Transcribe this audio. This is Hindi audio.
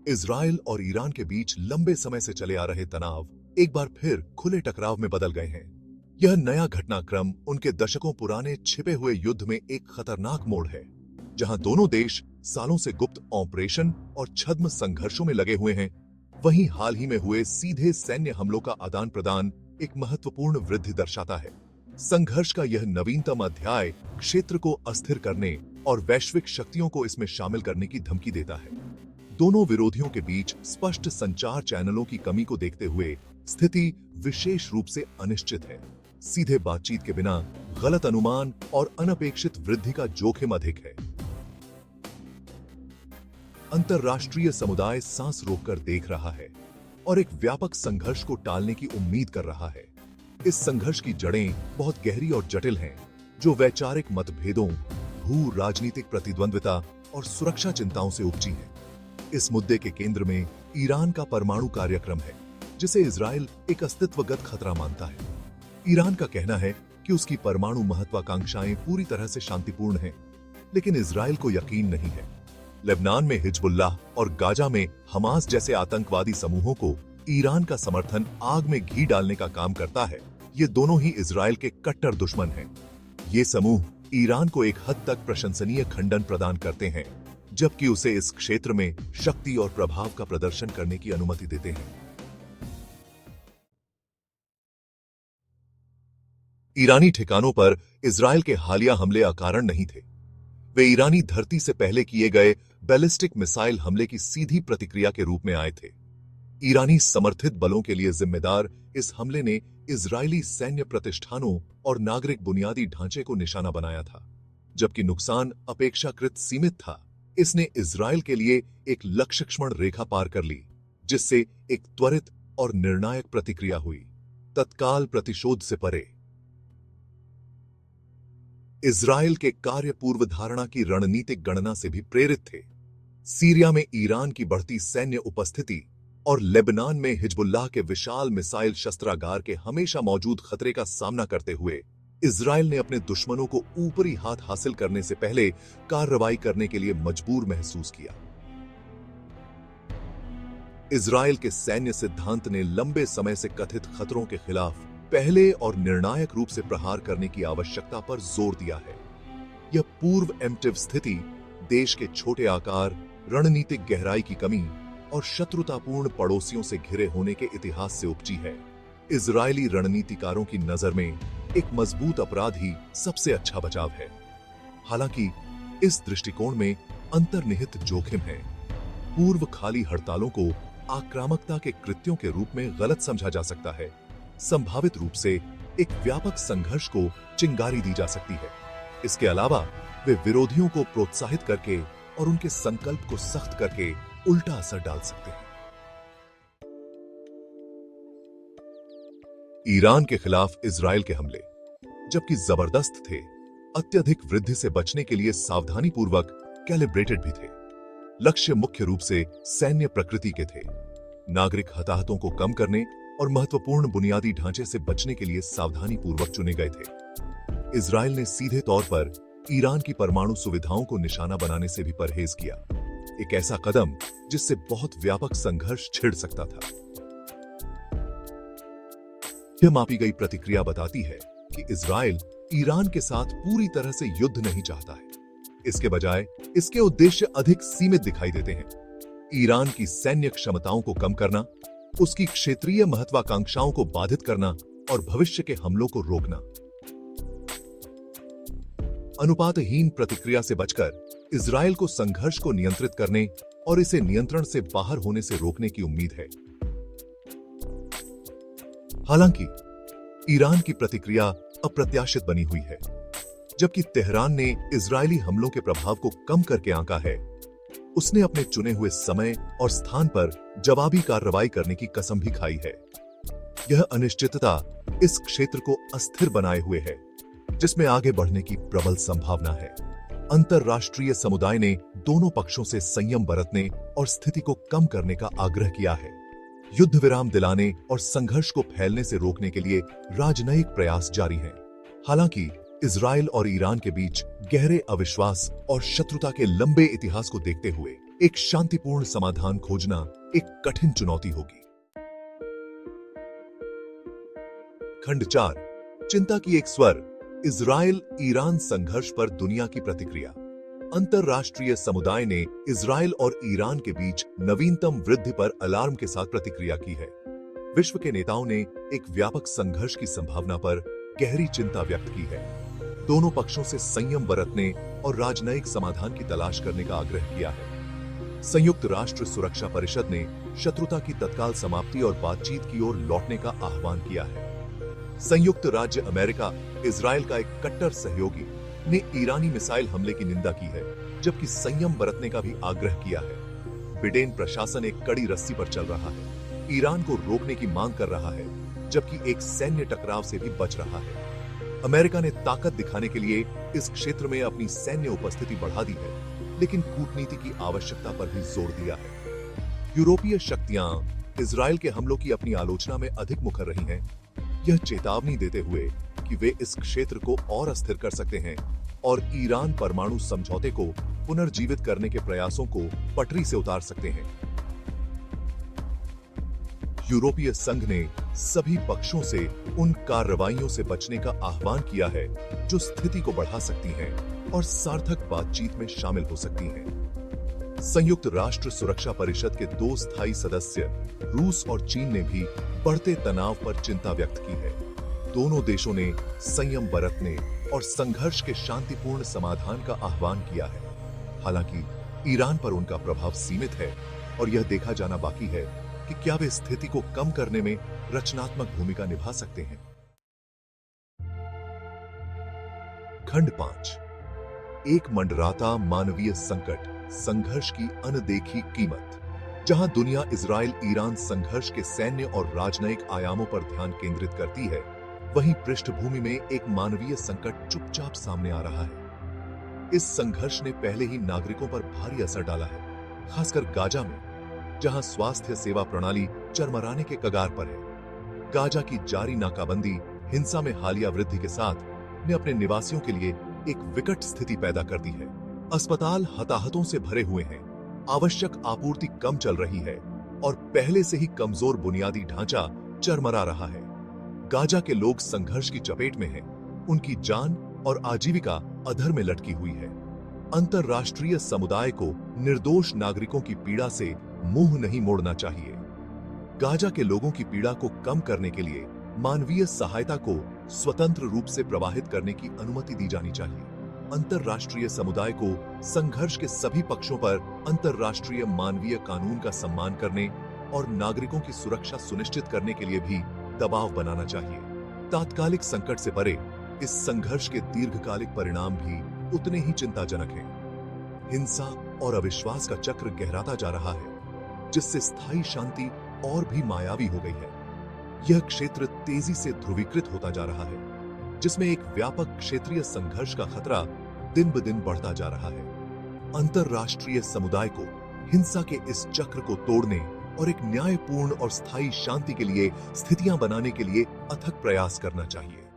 इजराइल और ईरान के बीच लंबे समय से चले आ रहे तनाव एक बार फिर खुले टकराव में बदल गए हैं। यह नया घटनाक्रम उनके दशकों पुराने छिपे हुए युद्ध में एक खतरनाक मोड़ है, जहां दोनों देश सालों से गुप्त ऑपरेशन और छद्म संघर्षों में लगे हुए हैं। वहीं हाल ही में हुए सीधे सैन्य हमलों का आदान प्रदान एक महत्वपूर्ण वृद्धि दर्शाता है। संघर्ष का यह नवीनतम अध्याय क्षेत्र को अस्थिर करने और वैश्विक शक्तियों को इसमें शामिल करने की धमकी देता है। दोनों विरोधियों के बीच स्पष्ट संचार चैनलों की कमी को देखते हुए स्थिति विशेष रूप से अनिश्चित है। सीधे बातचीत के बिना गलत अनुमान और अनपेक्षित वृद्धि का जोखिम अधिक है। अंतर्राष्ट्रीय समुदाय सांस रोककर देख रहा है और एक व्यापक संघर्ष को टालने की उम्मीद कर रहा है। इस संघर्ष की जड़ें बहुत गहरी और जटिल हैं, जो वैचारिक मतभेदों, भू राजनीतिक प्रतिद्वंद्विता और सुरक्षा चिंताओं से उपजी है। इस मुद्दे के केंद्र में ईरान का परमाणु कार्यक्रम है, जिसे इजराइल एक अस्तित्वगत खतरा मानता है। ईरान का कहना है कि उसकी परमाणु महत्वाकांक्षाएं पूरी तरह से शांतिपूर्ण हैं, लेकिन इजराइल को यकीन नहीं है। लेबनान में हिजबुल्लाह और गाजा में हमास जैसे आतंकवादी समूहों को ईरान का समर्थन आग में घी डालने का काम करता है। ये दोनों ही इजराइल के कट्टर दुश्मन हैं। ये समूह ईरान को एक हद तक प्रशंसनीय खंडन प्रदान करते हैं, जबकि उसे इस क्षेत्र में शक्ति और प्रभाव का प्रदर्शन करने की अनुमति देते हैं। ईरानी ठिकानों पर इजराइल के हालिया हमले अकारण नहीं थे। वे ईरानी धरती से पहले किए गए बैलिस्टिक मिसाइल हमले की सीधी प्रतिक्रिया के रूप में आए थे। ईरानी समर्थित बलों के लिए जिम्मेदार इस हमले ने इजरायली सैन्य प्रतिष्ठानों और नागरिक बुनियादी ढांचे को निशाना बनाया था। जबकि नुकसान अपेक्षाकृत सीमित था, इसने इजराइल के लिए एक लक्ष्यक्षमण रेखा पार कर ली, जिससे एक त्वरित और निर्णायक प्रतिक्रिया हुई, तत्काल प्रतिशोध से परे। इजराइल के कार्य पूर्व धारणा की रणनीतिक गणना से भी प्रेरित थे। सीरिया में ईरान की बढ़ती सैन्य उपस्थिति और लेबनान में हिजबुल्लाह के विशाल मिसाइल शस्त्रागार के हमेशा मौजूद खतरे का सामना करते हुए इजराइल ने अपने दुश्मनों को ऊपरी हाथ हासिल करने से पहले कार्रवाई करने के लिए मजबूर महसूस किया। इजराइल के सैन्य सिद्धांत ने लंबे समय से कथित खतरों के खिलाफ पहले और निर्णायक रूप से प्रहार करने की आवश्यकता पर जोर दिया है। यह पूर्व एम्प्टिव स्थिति देश के छोटे आकार, रणनीतिक गहराई की कमी और शत्रुतापूर्ण पड़ोसियों से घिरे होने के इतिहास से उपजी है। इजरायली रणनीतिकारों की नजर में एक मजबूत अपराध ही सबसे अच्छा बचाव है। हालांकि इस दृष्टिकोण में अंतर्निहित जोखिम है। पूर्व खाली हड़तालों को आक्रामकता के कृत्यों के रूप में गलत समझा जा सकता है। संभावित रूप से एक व्यापक संघर्ष को चिंगारी दी जा सकती है। इसके अलावा वे विरोधियों को प्रोत्साहित करके और उनके संकल्प को सख्त करके उल्टा असर डाल सकते हैं। ईरान के खिलाफ इजराइल के हमले, जबकि जबरदस्त थे, अत्यधिक वृद्धि से बचने के लिए सावधानीपूर्वक कैलिब्रेटेड भी थे। लक्ष्य मुख्य रूप से सैन्य प्रकृति के थे। नागरिक हताहतों को कम करने और महत्वपूर्ण बुनियादी ढांचे से बचने के लिए सावधानीपूर्वक चुने गए थे। इजराइल ने सीधे तौर पर ईरान की परमाणु सुविधाओं को निशाना बनाने से भी परहेज किया, एक ऐसा कदम जिससे बहुत व्यापक संघर्ष छिड़ सकता था। यह मापी गई प्रतिक्रिया बताती है कि इजराइल ईरान के साथ पूरी तरह से युद्ध नहीं चाहता है। इसके बजाय इसके उद्देश्य अधिक सीमित दिखाई देते हैं। ईरान की सैन्य क्षमताओं को कम करना, उसकी क्षेत्रीय महत्वाकांक्षाओं को बाधित करना और भविष्य के हमलों को रोकना। अनुपातहीन प्रतिक्रिया से बचकर इजराइल को संघर्ष को नियंत्रित करने और इसे नियंत्रण से बाहर होने से रोकने की उम्मीद है। हालांकि ईरान की प्रतिक्रिया अप्रत्याशित बनी हुई है। जबकि तेहरान ने इजरायली हमलों के प्रभाव को कम करके आंका है, उसने अपने चुने हुए समय और स्थान पर जवाबी कार्रवाई करने की कसम भी खाई है। यह अनिश्चितता इस क्षेत्र को अस्थिर बनाए हुए है, जिसमें आगे बढ़ने की प्रबल संभावना है। अंतर्राष्ट्रीय समुदाय ने दोनों पक्षों से संयम बरतने और स्थिति को कम करने का आग्रह किया है। युद्ध विराम दिलाने और संघर्ष को फैलने से रोकने के लिए राजनयिक प्रयास जारी हैं। हालांकि इजराइल और ईरान के बीच गहरे अविश्वास और शत्रुता के लंबे इतिहास को देखते हुए एक शांतिपूर्ण समाधान खोजना एक कठिन चुनौती होगी। खंड 4, चिंता की एक स्वर, इजराइल ईरान संघर्ष पर दुनिया की प्रतिक्रिया। अंतरराष्ट्रीय समुदाय ने इजराइल और ईरान के बीच नवीनतम वृद्धि पर अलार्म के साथ प्रतिक्रिया की है। विश्व के नेताओं ने एक व्यापक संघर्ष की संभावना पर गहरी चिंता व्यक्त की है। दोनों पक्षों से संयम बरतने और राजनयिक समाधान की तलाश करने का आग्रह किया है। संयुक्त राष्ट्र सुरक्षा परिषद ने शत्रुता की तत्काल समाप्ति और बातचीत की ओर लौटने का आह्वान किया है। संयुक्त राज्य अमेरिका, इजराइल का एक कट्टर सहयोगी, ने ईरानी मिसाइल हमले की निंदा की है, जबकि संयम बरतने का भी आग्रह किया है। बिडेन प्रशासन एक कड़ी रस्सी पर चल रहा है, ईरान को रोकने की मांग कर रहा है, जबकि एक सैन्य टकराव से भी बच रहा है। अमेरिका ने ताकत दिखाने के लिए इस क्षेत्र में अपनी सैन्य उपस्थिति बढ़ा दी है, लेकिन कूटनीति की आवश्यकता पर भी जोर दिया है। यूरोपीय शक्तियां इजराइल के हमलों की अपनी आलोचना में अधिक मुखर रही हैं, यह चेतावनी देते हुए कि वे इस क्षेत्र को और अस्थिर कर सकते हैं और ईरान परमाणु समझौते को पुनर्जीवित करने के प्रयासों को पटरी से उतार सकते हैं। यूरोपीय संघ ने सभी पक्षों से उन कार्रवाइयों से बचने का आह्वान किया है जो स्थिति को बढ़ा सकती हैं और सार्थक बातचीत में शामिल हो सकती हैं। संयुक्त राष्ट्र सुरक्षा परिषद के 2 स्थायी सदस्य रूस और चीन ने भी बढ़ते तनाव पर चिंता व्यक्त की है। दोनों देशों ने संयम बरतने और संघर्ष के शांतिपूर्ण समाधान का आह्वान किया है। हालांकि ईरान पर उनका प्रभाव सीमित है और यह देखा जाना बाकी है कि क्या वे स्थिति को कम करने में रचनात्मक भूमिका निभा सकते हैं। खंड 5, एक मंडराता मानवीय संकट, संघर्ष की अनदेखी कीमत। जहां दुनिया इजराइल ईरान संघर्ष के सैन्य और राजनयिक आयामों पर ध्यान केंद्रित करती है, वहीं पृष्ठभूमि में एक मानवीय संकट चुपचाप सामने आ रहा है। इस संघर्ष ने पहले ही नागरिकों पर भारी असर डाला है, खासकर गाजा में, जहां स्वास्थ्य सेवा प्रणाली चरमराने के कगार पर है। गाजा की जारी नाकाबंदी, हिंसा में हालिया वृद्धि के साथ ने अपने निवासियों के लिए एक विकट स्थिति पैदा कर दी है। अस्पताल हताहतों से भरे हुए हैं, आवश्यक आपूर्ति कम चल रही है और पहले से ही कमजोर बुनियादी ढांचा चरमरा रहा है। गाजा के लोग संघर्ष की चपेट में हैं, उनकी जान और आजीविका अधर में लटकी हुई है। अंतरराष्ट्रीय समुदाय को निर्दोष नागरिकों की पीड़ा से मुंह नहीं मोड़ना चाहिए। गाजा के लोगों की पीड़ा को कम करने के लिए मानवीय सहायता को स्वतंत्र रूप से प्रवाहित करने की अनुमति दी जानी चाहिए। अंतरराष्ट्रीय समुदाय को संघर्ष के सभी पक्षों पर अंतरराष्ट्रीय मानवीय कानून का सम्मान करने और नागरिकों की सुरक्षा सुनिश्चित करने के लिए भी दबाव बनाना चाहिए। तात्कालिक संकट से परे इस संघर्ष के दीर्घकालिक परिणाम भी उतने ही चिंताजनक हैं। हिंसा और अविश्वास का चक्र गहराता जा रहा है, जिससे स्थायी शांति और भी मायावी हो गई है। यह क्षेत्र तेजी से ध्रुवीकृत होता जा रहा है, जिसमें एक व्यापक क्षेत्रीय संघर्ष का खतरा दिन ब दिन बढ़ता जा रहा है। अंतरराष्ट्रीय समुदाय को हिंसा के इस चक्र को तोड़ने और एक न्यायपूर्ण और स्थायी शांति के लिए स्थितियां बनाने के लिए अथक प्रयास करना चाहिए।